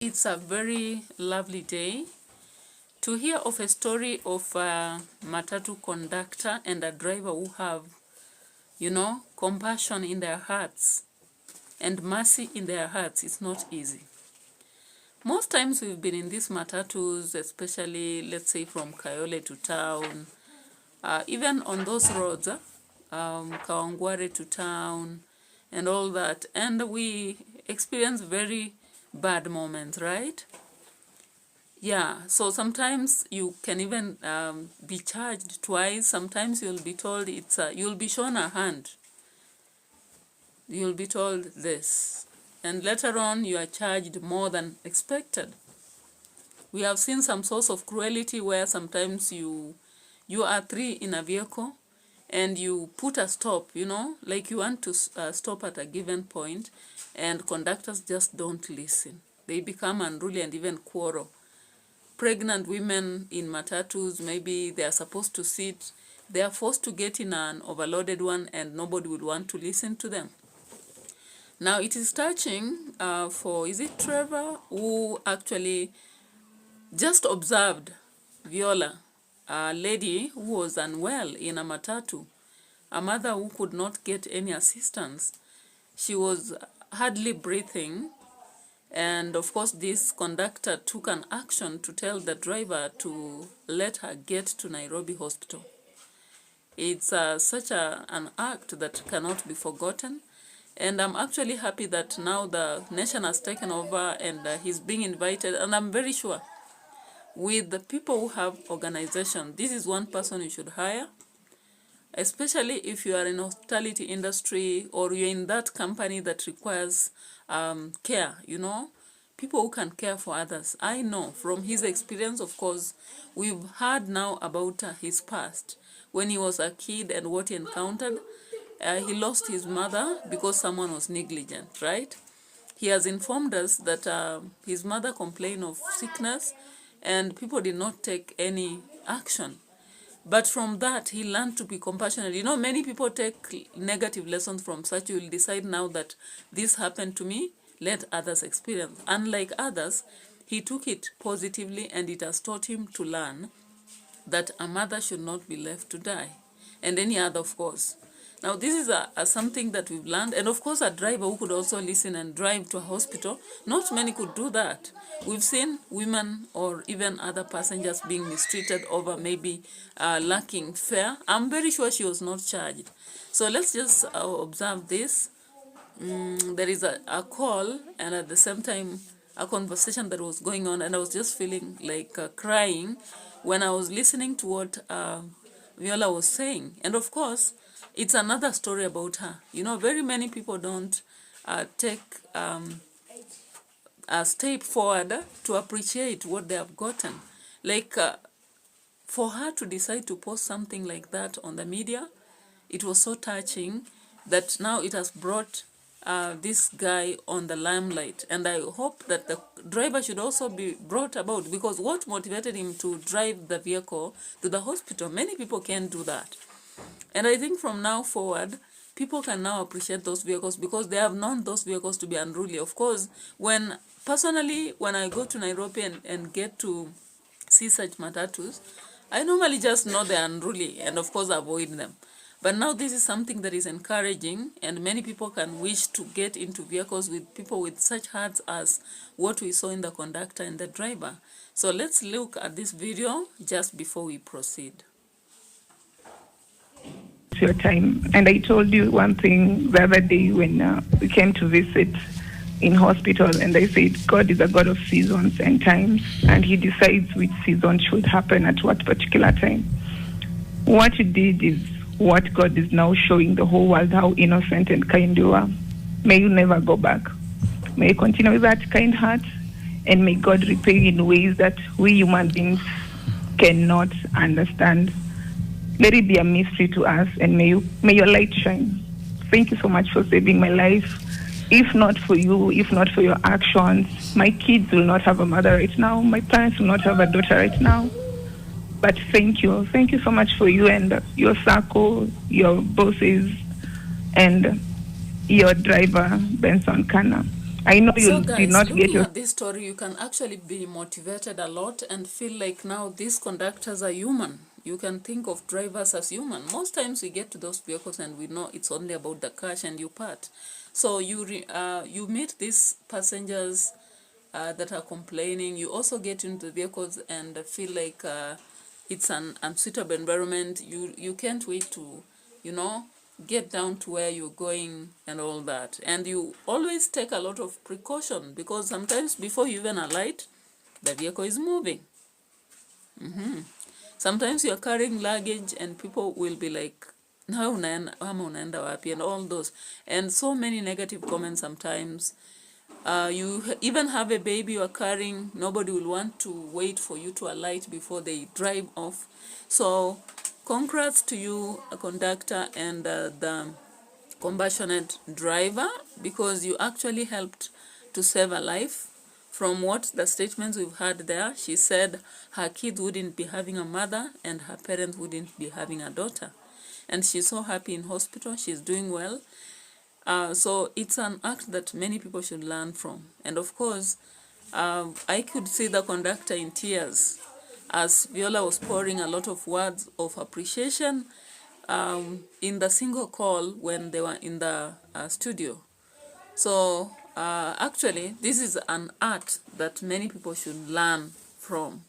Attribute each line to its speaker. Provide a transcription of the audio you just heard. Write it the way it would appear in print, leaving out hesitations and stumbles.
Speaker 1: It's a very lovely day to hear of a story of a matatu conductor and a driver who have, compassion in their hearts and mercy in their hearts. It's not easy. Most times we've been in these matatus, especially, let's say, from Kayole to town, even on those roads, Kawangware to town, and all that. And we experience very bad moments, right? Yeah, so sometimes you can even be charged twice. Sometimes you'll be told you'll be shown a hand. You'll be told this. And later on, you are charged more than expected. We have seen some source of cruelty where sometimes you are three in a vehicle and you put a stop, like you want to stop at a given point, and conductors just don't listen. They become unruly and even quarrel. Pregnant women in matatus, maybe they are supposed to sit, they are forced to get in an overloaded one and nobody would want to listen to them. Now it is touching is it Trevor, who actually just observed Viola, a lady who was unwell in a matatu, a mother who could not get any assistance. She was hardly breathing. And of course, this conductor took an action to tell the driver to let her get to Nairobi Hospital. It's such an act that cannot be forgotten. And I'm actually happy that now the nation has taken over and he's being invited. And I'm very sure with the people who have organization, this is one person you should hire, especially if you are in hospitality industry or you're in that company that requires care, people who can care for others. I know from his experience, of course, we've heard now about his past. When he was a kid and what he encountered, he lost his mother because someone was negligent, right? He has informed us that his mother complained of sickness and people did not take any action. But from that, he learned to be compassionate. Many people take negative lessons from such. You will decide now that this happened to me, let others experience. Unlike others, he took it positively and it has taught him to learn that a mother should not be left to die. And any other, of course. Now, this is something that we've learned. And of course, a driver who could also listen and drive to a hospital. Not many could do that. We've seen women or even other passengers being mistreated over maybe lacking fare. I'm very sure she was not charged. So let's just observe this. There is a call and at the same time a conversation that was going on, and I was just feeling like crying when I was listening to what Viola was saying. And of course, it's another story about her. Very many people don't take a step forward to appreciate what they have gotten. Like for her to decide to post something like that on the media, it was so touching that now it has brought this guy on the limelight. And I hope that the driver should also be brought about, because what motivated him to drive the vehicle to the hospital, many people can't do that. And I think from now forward, people can now appreciate those vehicles because they have known those vehicles to be unruly. Of course, personally, when I go to Nairobi and get to see such matatus, I normally just know they're unruly and of course avoid them. But now this is something that is encouraging, and many people can wish to get into vehicles with people with such hearts as what we saw in the conductor and the driver. So let's look at this video just before we proceed.
Speaker 2: Your time. And I told you one thing the other day when we came to visit in hospital, and I said God is a God of seasons and times, and he decides which season should happen at what particular time. What you did is what God is now showing the whole world, how innocent and kind you are. May you never go back. May you continue with that kind heart, and may God repay you in ways that we human beings cannot understand. Let it be a mystery to us, and may your light shine. Thank you so much for saving my life. If not for you, if not for your actions, my kids will not have a mother right now. My parents will not have a daughter right now. But thank you. Thank you so much for you and your circle, your bosses, and your driver, Benson Kana. I know
Speaker 1: So
Speaker 2: you did
Speaker 1: guys,
Speaker 2: not get
Speaker 1: looking
Speaker 2: your.
Speaker 1: at this story, you can actually be motivated a lot and feel like now these conductors are human. You can think of drivers as human. Most times we get to those vehicles and we know it's only about the cash and you part. So you meet these passengers that are complaining. You also get into the vehicles and feel like it's an unsuitable environment. You can't wait to, you know, get down to where you're going and all that. And you always take a lot of precaution because sometimes before you even alight, the vehicle is moving. Sometimes you're carrying luggage and people will be like, na unaenda wapi, and all those. And so many negative comments sometimes. You even have a baby you are carrying, nobody will want to wait for you to alight before they drive off. So congrats to you, a conductor, and the compassionate driver, because you actually helped to save a life. From what the statements we've heard there, she said her kids wouldn't be having a mother and her parents wouldn't be having a daughter. And she's so happy in hospital, she's doing well. So it's an act that many people should learn from. And of course, I could see the conductor in tears as Viola was pouring a lot of words of appreciation in the single call when they were in the studio. So actually, this is an art that many people should learn from.